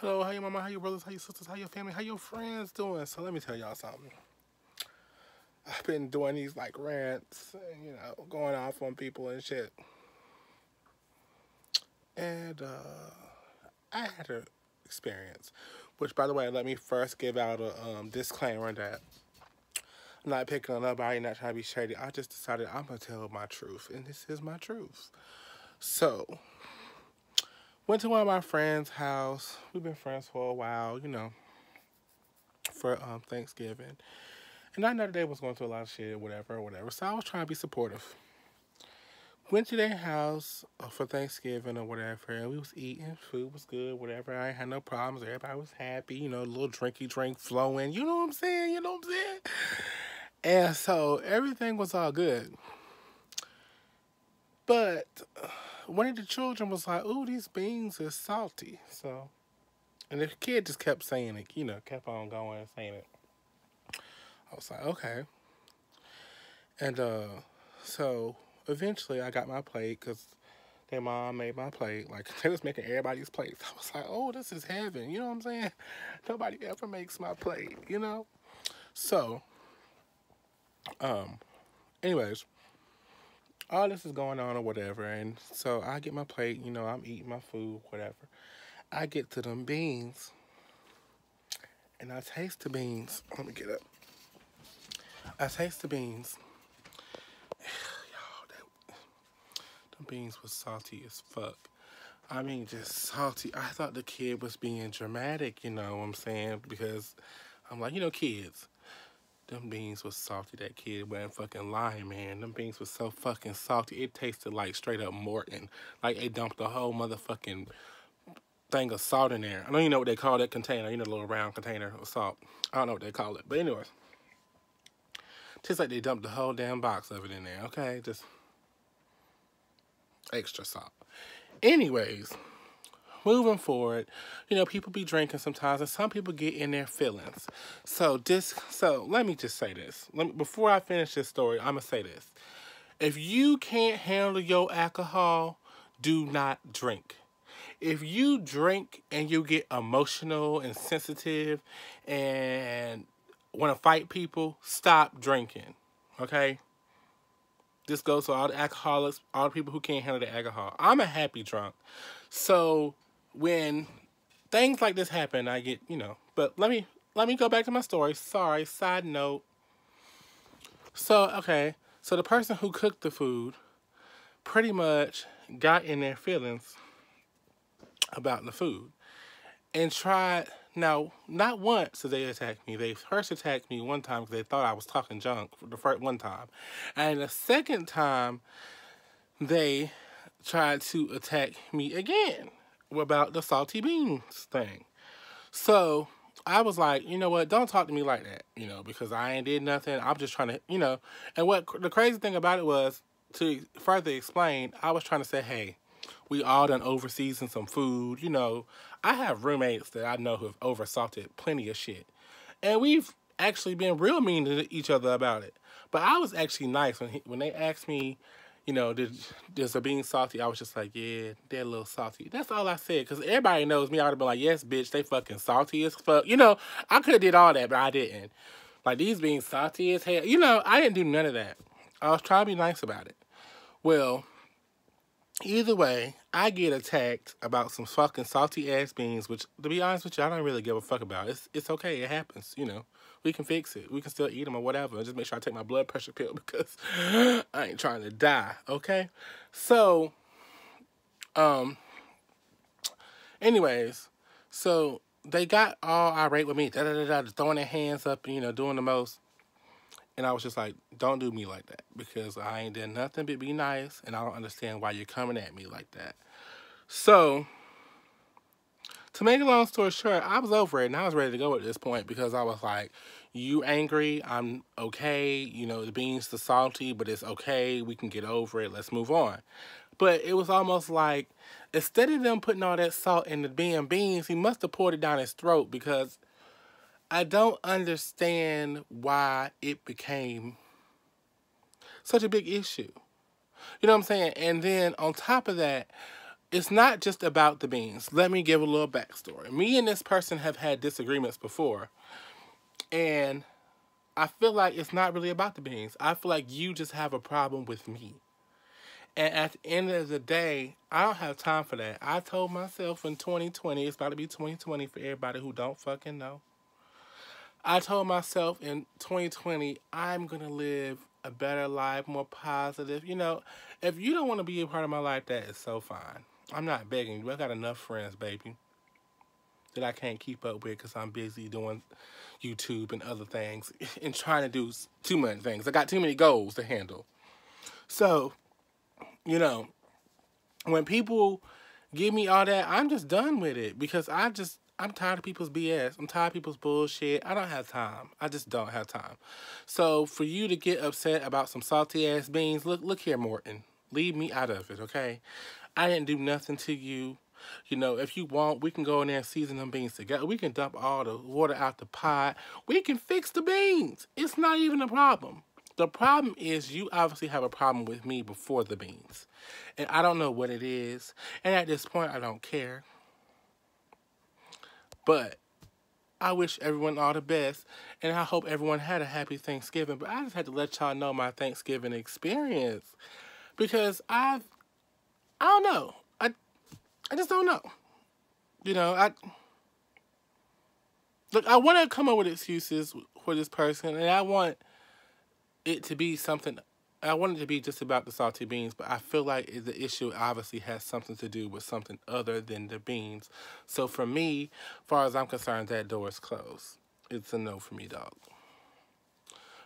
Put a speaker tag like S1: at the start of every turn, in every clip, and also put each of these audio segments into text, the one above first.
S1: Hello, how your mama, how your brothers, how your sisters, how your family, how your friends doing? So let me tell y'all something. I've been doing these like rants, going off on people and shit. And I had an experience, which by the way, let me first give out a disclaimer that I'm not picking on nobody, not trying to be shady. I just decided I'm gonna tell my truth, and this is my truth. So, went to one of my friends' house. We've been friends for a while, for Thanksgiving. And I know that they was going through a lot of shit, whatever, whatever. So I was trying to be supportive. Went to their house for Thanksgiving or whatever, and we was eating. Food was good, whatever. I ain't had no problems. Everybody was happy. A little drinky drink flowing. You know what I'm saying? You know what I'm saying? And so everything was all good. But one of the children was like, "Ooh, these beans are salty." So, and the kid just kept saying it. Kept on going and saying it. I was like, okay. And so eventually I got my plate because their mom made my plate. Like, they was making everybody's plates. I was like, oh, this is heaven. You know what I'm saying? Nobody ever makes my plate. So, anyways, all this is going on or whatever. And so I get my plate. I'm eating my food, whatever. I get to them beans. And I taste the beans. Let me get up. I taste the beans. The beans was salty as fuck. I mean, just salty. I thought the kid was being dramatic, you know what I'm saying? Because I'm like, kids. Them beans was salty. That kid wasn't fucking lying, man. Them beans was so fucking salty. It tasted like straight up Morton. Like they dumped a whole motherfucking thing of salt in there. I don't even know what they call that container. The little round container of salt. I don't know what they call it. But anyways. Tastes like they dumped the whole damn box of it in there, okay? Just extra salt. Anyways, moving forward, people be drinking sometimes, and some people get in their feelings. So let me just say this. Before I finish this story, I'm gonna say this. If you can't handle your alcohol, do not drink. If you drink and you get emotional and sensitive and want to fight people, stop drinking. Okay? This goes to all the alcoholics, all the people who can't handle the alcohol. I'm a happy drunk. So when things like this happen, I get, but let me go back to my story. Sorry, side note. So, okay. So the person who cooked the food pretty much got in their feelings about the food and tried. Now, not once did they attack me. They first attacked me one time because they thought I was talking junk the first one time. And the second time, they tried to attack me again about the salty beans thing. So I was like, you know what? Don't talk to me like that, because I ain't did nothing. I'm just trying to, And what the crazy thing about it was, to further explain, I was trying to say, hey, we all done overseasoned some food. I have roommates that I know who have oversalted plenty of shit. And we've actually been real mean to each other about it. But I was actually nice when they asked me, does the bean salty? I was just like, yeah, they're a little salty. That's all I said. Because everybody knows me. I would have been like, yes, bitch, they fucking salty as fuck. I could have did all that, but I didn't. Like, these beans salty as hell. I didn't do none of that. I was trying to be nice about it. Well, either way, I get attacked about some fucking salty ass beans, which, to be honest with you, I don't really give a fuck about. It's okay. It happens, We can fix it. We can still eat them or whatever. Just make sure I take my blood pressure pill because I ain't trying to die, okay? So, anyways, so they got all irate with me, throwing their hands up and, doing the most. And I was just like, don't do me like that because I ain't done nothing but be nice, and I don't understand why you're coming at me like that. So, to make a long story short, I was over it, and I was ready to go at this point because I was like, you angry, I'm okay, the beans are salty, but it's okay, we can get over it, let's move on. But it was almost like, instead of them putting all that salt in the beans, he must have poured it down his throat because I don't understand why it became such a big issue. You know what I'm saying? And then on top of that, it's not just about the beans. Let me give a little backstory. Me and this person have had disagreements before, and I feel like it's not really about the beans. I feel like you just have a problem with me. And at the end of the day, I don't have time for that. I told myself in 2020, it's about to be 2020 for everybody who don't fucking know. I told myself in 2020, I'm going to live a better life, more positive. You know, if you don't want to be a part of my life, that is so fine. I'm not begging you. I got enough friends, baby, that I can't keep up with because I'm busy doing YouTube and other things and trying to do too many things. I got too many goals to handle. So, you know, when people give me all that, I'm just done with it because I'm tired of people's BS. I'm tired of people's bullshit. I don't have time. I just don't have time. So for you to get upset about some salty ass beans, look here, Morton. Leave me out of it, okay? I didn't do nothing to you. You know, if you want, we can go in there and season them beans together. We can dump all the water out the pot. We can fix the beans. It's not even a problem. The problem is you obviously have a problem with me before the beans. And I don't know what it is. And at this point, I don't care. But I wish everyone all the best. And I hope everyone had a happy Thanksgiving. But I just had to let y'all know my Thanksgiving experience. Because I don't know. I just don't know. You know, I want to come up with excuses for this person. And I want it to be something. I want it to be just about the salty beans, but I feel like the issue obviously has something to do with something other than the beans. So for me, as far as I'm concerned, that door is closed. It's a no for me, dog.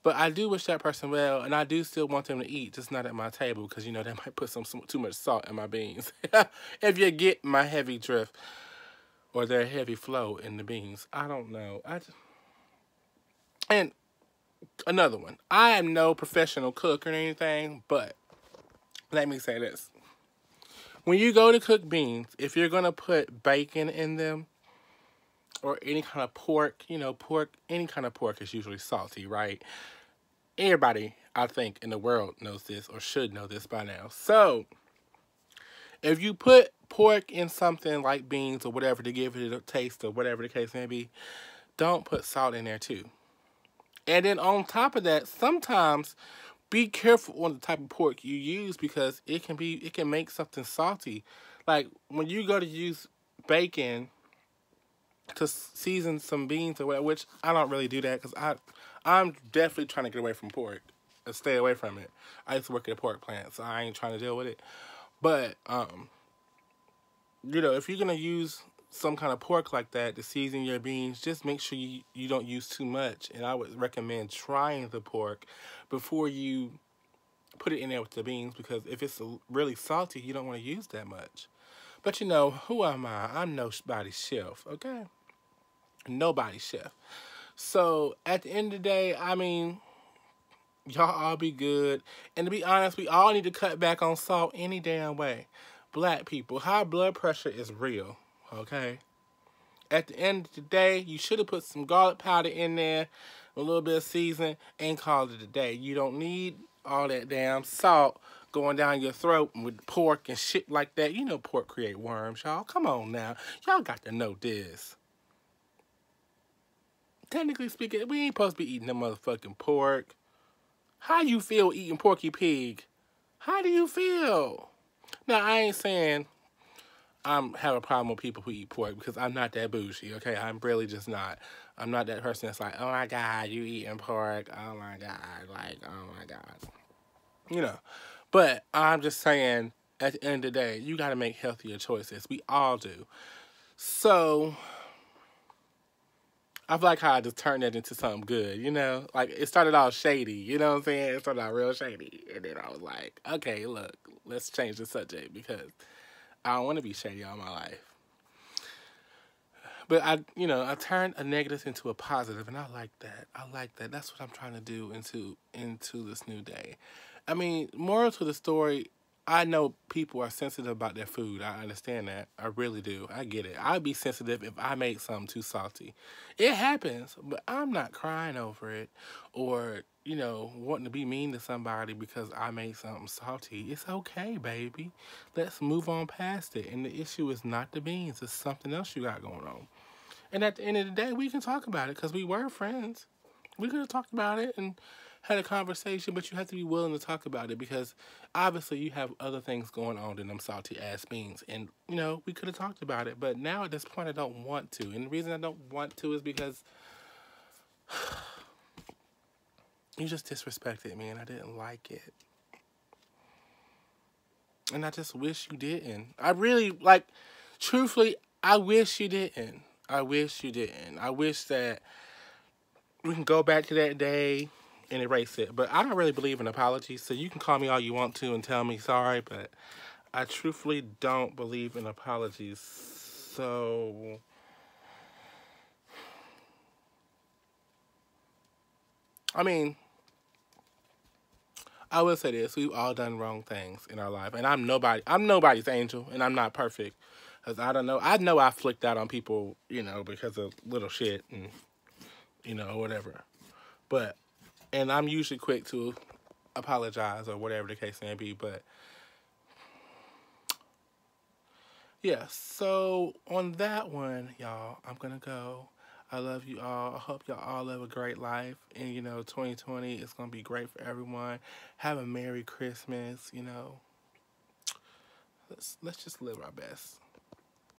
S1: But I do wish that person well, and I do still want them to eat, just not at my table, because, you know, they might put some too much salt in my beans. If you get my heavy drift or their heavy flow in the beans. I don't know. And another one. I am no professional cook or anything, but let me say this. When you go to cook beans, if you're going to put bacon in them or any kind of pork, you know, any kind of pork is usually salty, right? Everybody, I think, in the world knows this or should know this by now. So, if you put pork in something like beans or whatever to give it a taste or whatever the case may be, don't put salt in there too. And then on top of that, sometimes be careful on the type of pork you use because it can make something salty. Like when you go to use bacon to season some beans or whatever, which I don't really do that because I'm definitely trying to get away from pork and stay away from it. I used to work at a pork plant, so I ain't trying to deal with it. But you know, if you're gonna use some kind of pork like that to season your beans, just make sure you don't use too much. And I would recommend trying the pork before you put it in there with the beans because if it's really salty, you don't want to use that much. But you know, who am I? I'm nobody's chef, okay? Nobody's chef. So at the end of the day, I mean, y'all all be good. And to be honest, we all need to cut back on salt any damn way. Black people, high blood pressure is real, okay? At the end of the day, you should have put some garlic powder in there, a little bit of seasoning, and called it a day. You don't need all that damn salt going down your throat with pork and shit like that. You know pork create worms, y'all. Come on now. Y'all got to know this. Technically speaking, we ain't supposed to be eating that motherfucking pork. How you feel eating Porky Pig? How do you feel? Now, I ain't saying I have a problem with people who eat pork because I'm not that bougie, okay? I'm really just not. I'm not that person that's like, oh my God, you eating pork. Oh my God, like, oh my God. You know, but I'm just saying, at the end of the day, you got to make healthier choices. We all do. So, I feel like how I just turned that into something good, you know? Like, it started all shady, you know what I'm saying? It started out real shady. And then I was like, okay, look, let's change the subject because I don't want to be shady all my life. But I turned a negative into a positive, and I like that. I like that. That's what I'm trying to do into this new day. I mean, moral to the story, I know people are sensitive about their food. I understand that. I really do. I get it. I'd be sensitive if I make something too salty. It happens, but I'm not crying over it or, wanting to be mean to somebody because I made something salty. It's okay, baby. Let's move on past it. And the issue is not the beans, it's something else you got going on. And at the end of the day, we can talk about it because we were friends. We could have talked about it and had a conversation, but you have to be willing to talk about it because obviously you have other things going on than them salty ass beans. And, we could have talked about it, but now at this point I don't want to. And the reason I don't want to is because you just disrespected me and I didn't like it. And I just wish you didn't. I really, truthfully, I wish you didn't. I wish you didn't. I wish that we can go back to that day and erase it. But I don't really believe in apologies, so you can call me all you want to and tell me sorry, but I truthfully don't believe in apologies. So I mean, I will say this: we've all done wrong things in our life, and I'm nobody's angel, and I'm not perfect, cause I don't know. I know I flicked out on people, because of little shit and whatever. But and I'm usually quick to apologize or whatever the case may be. But yeah, so on that one, y'all, I'm gonna go. I love you all. I hope y'all all live a great life. And 2020 is gonna be great for everyone. Have a Merry Christmas. Let's just live our best.